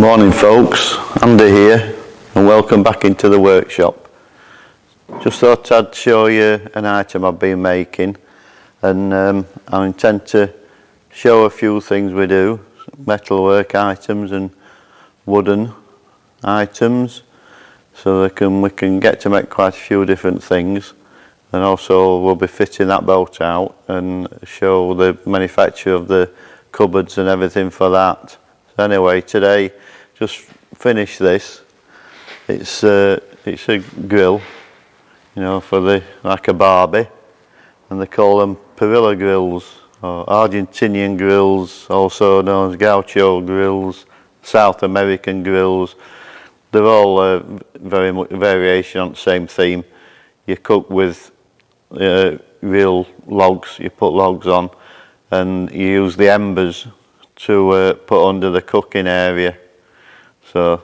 Morning folks, Andy here and welcome back into the workshop. Just thought I'd show you an item I've been making, and I intend to show a few things we do, metalwork items and wooden items, so we can get to make quite a few different things. And also we'll be fitting that boat out and show the manufacture of the cupboards and everything for that. So anyway, today just finished this. It's a grill, you know, for like a Barbie, and they call them Parrilla Grills or Argentinian grills, also known as Gaucho grills, South American grills. They're all very much variation on the same theme. You cook with real logs, you put logs on, and you use the embers to put under the cooking area. So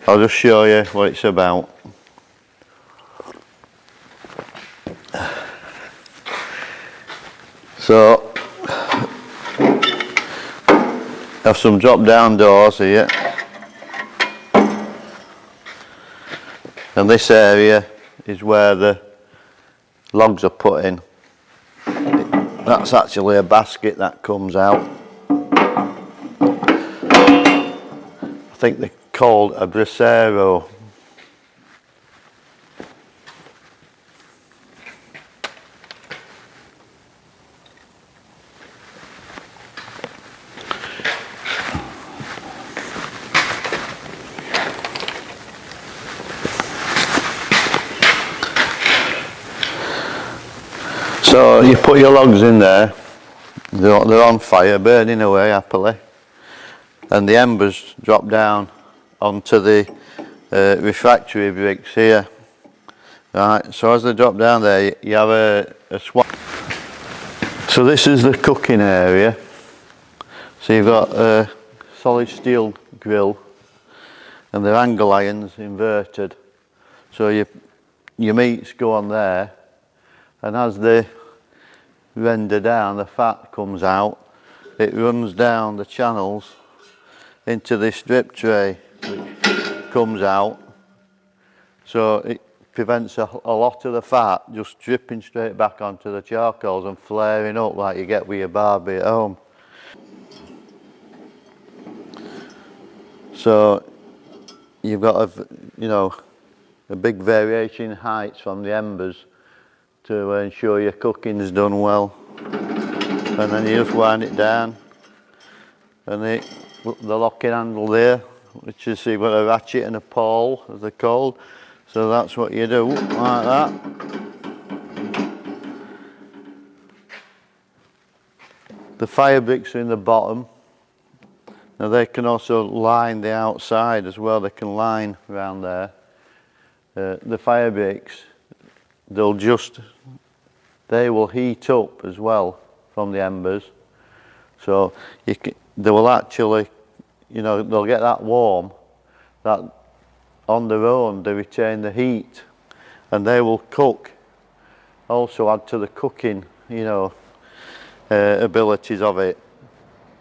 I'll just show you what it's about. So I have some drop down doors here, and this area is where the logs are put in. That's actually a basket that comes out. I think they're called a bracero. So you put your logs in there, they're on fire, burning away happily, and the embers drop down onto the refractory bricks here. Right, so as they drop down there, you have a swap. So this is the cooking area. So you've got a solid steel grill, and they're angle irons inverted. So your meats go on there, and as they render down, the fat comes out. It runs down the channels into this drip tray, which comes out. So it prevents a lot of the fat just dripping straight back onto the charcoals and flaring up like you get with your Barbie at home. So you've got a big variation in heights from the embers to ensure your cooking is done well. And then you just wind it down, and the locking handle there, which is, you've got a ratchet and a pawl, as they're called. So that's what you do, like that. The fire bricks are in the bottom. Now they can also line the outside as well, they can line around there. The fire bricks, they will heat up as well from the embers. So they will actually, they'll get that warm, that on their own they retain the heat, and they will cook, also add to the cooking, abilities of it,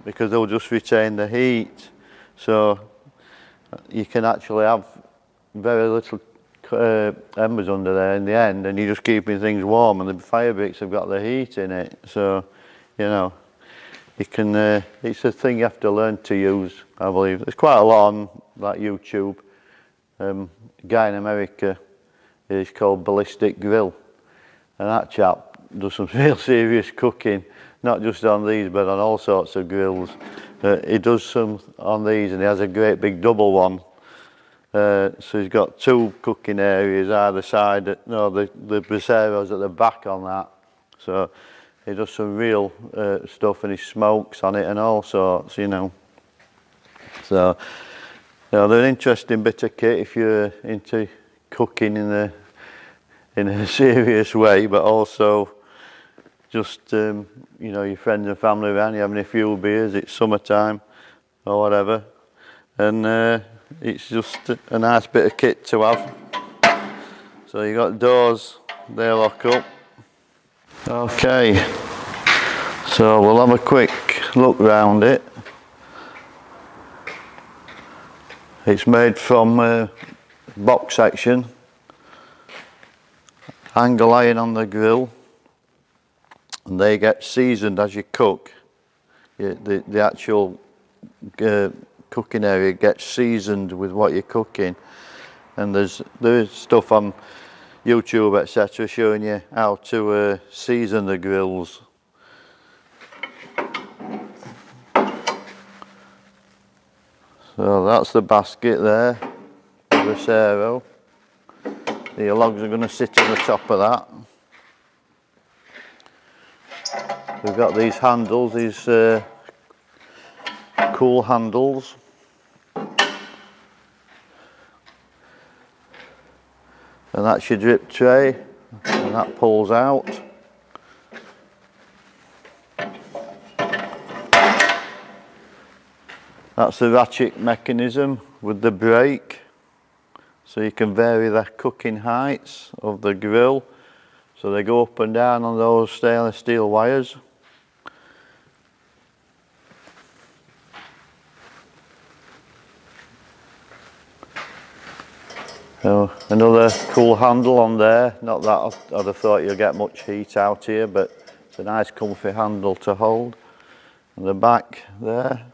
because they'll just retain the heat. So you can actually have very little embers under there in the end, and you're just keeping things warm, and the fire bricks have got the heat in it. So you can it's a thing you have to learn to use, I believe. There's quite a lot on like YouTube. A guy in America is called Ballistic Grill, and that chap does some real serious cooking, not just on these but on all sorts of grills. He does some on these, and he has a great big double one. So he's got two cooking areas either side. The braceros at the back on that. So he does some real stuff, and he smokes on it and all sorts, So they're an interesting bit of kit if you're into cooking in a serious way, but also just your friends and family around, you're having a few beers, it's summertime or whatever, and it's just a nice bit of kit to have. So you got doors, they lock up. Okay, so we'll have a quick look round it. It's made from box section, angle iron on the grill, and they get seasoned as you cook. The actual cooking area gets seasoned with what you're cooking, and there's stuff on YouTube etc. showing you how to season the grills. So that's the basket there, the Bracero. The logs are going to sit on the top of that. We've got these handles, these cool handles. And that's your drip tray, and that pulls out. That's the ratchet mechanism with the brake, so you can vary the cooking heights of the grill, so they go up and down on those stainless steel wires. So another cool handle on there, not that I'd have thought you'd get much heat out here, but it's a nice comfy handle to hold. And the back there.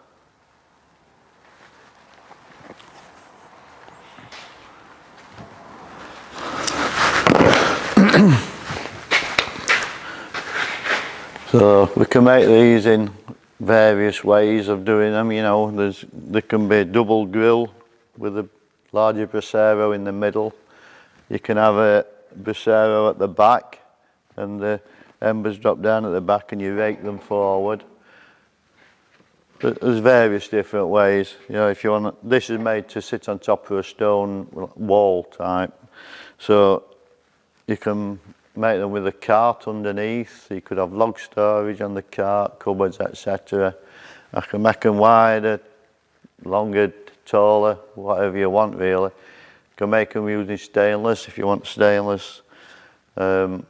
So we can make these in various ways of doing them, you know. There can be a double grill with a larger bracero in the middle. You can have a bracero at the back and the embers drop down at the back and you rake them forward. There's various different ways, you know. If you want, this is made to sit on top of a stone wall type, so you can make them with a cart underneath. So you could have log storage on the cart, cupboards etc. I can make them wider, longer, taller, whatever you want really. You can make them using stainless if you want stainless. You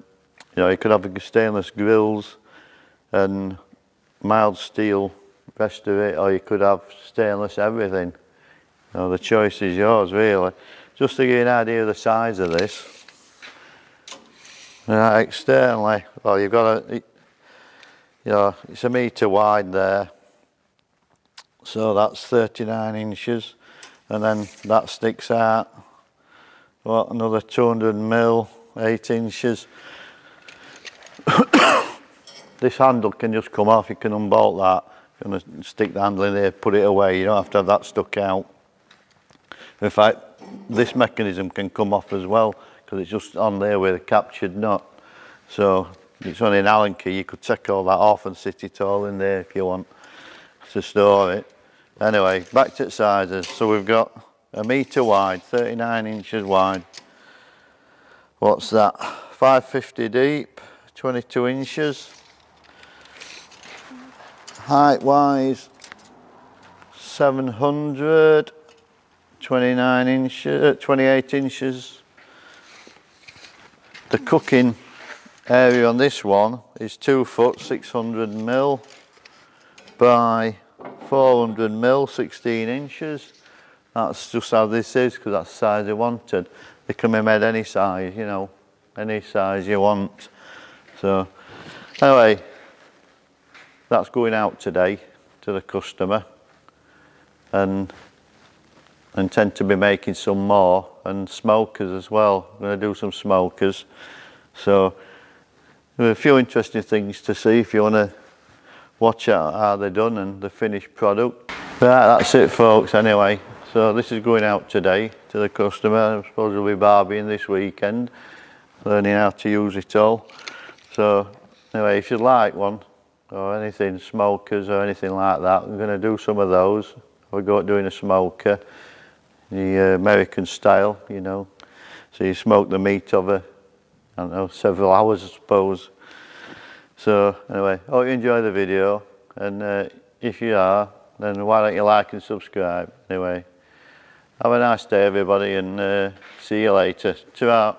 know, you could have stainless grills and mild steel rest of it, or you could have stainless everything. You know, the choice is yours really. Just to give you an idea of the size of this. Externally, well, you've got a, you know, it's 1 metre wide there, so that's 39 inches, and then that sticks out, what, another 200 mil, 8 inches. This handle can just come off, you can unbolt that, you're going to stick the handle in there, put it away, you don't have to have that stuck out. In fact, this mechanism can come off as well, because it's just on there with a captured nut. So it's only an Allen key, you could take all that off and sit it all in there if you want to store it. Anyway, back to the sizes. So we've got 1 metre wide, 39 inches wide. What's that? 550 deep, 22 inches. Height wise, 700, 29 inches, 28 inches. The cooking area on this one is 2 foot 600 mil by 400 mil, 16 inches. That's just how this is, because that's the size I wanted. They can be made any size, you know, any size you want. So anyway, that's going out today to the customer, and I intend to be making some more, and smokers as well. I'm going to do some smokers. So there are a few interesting things to see if you want to watch out how they're done and the finished product. Right, that's it folks anyway. So this is going out today to the customer. I suppose we'll be barbieing this weekend, learning how to use it all. So anyway, if you'd like one or anything, smokers or anything like that, I'm going to do some of those. We'll go at doing a smoker, the American style, you know. So you smoke the meat over, I don't know, several hours I suppose. So anyway, hope you enjoy the video, and if you are, then why don't you like and subscribe. Anyway, have a nice day everybody, and see you later. Ta-ra.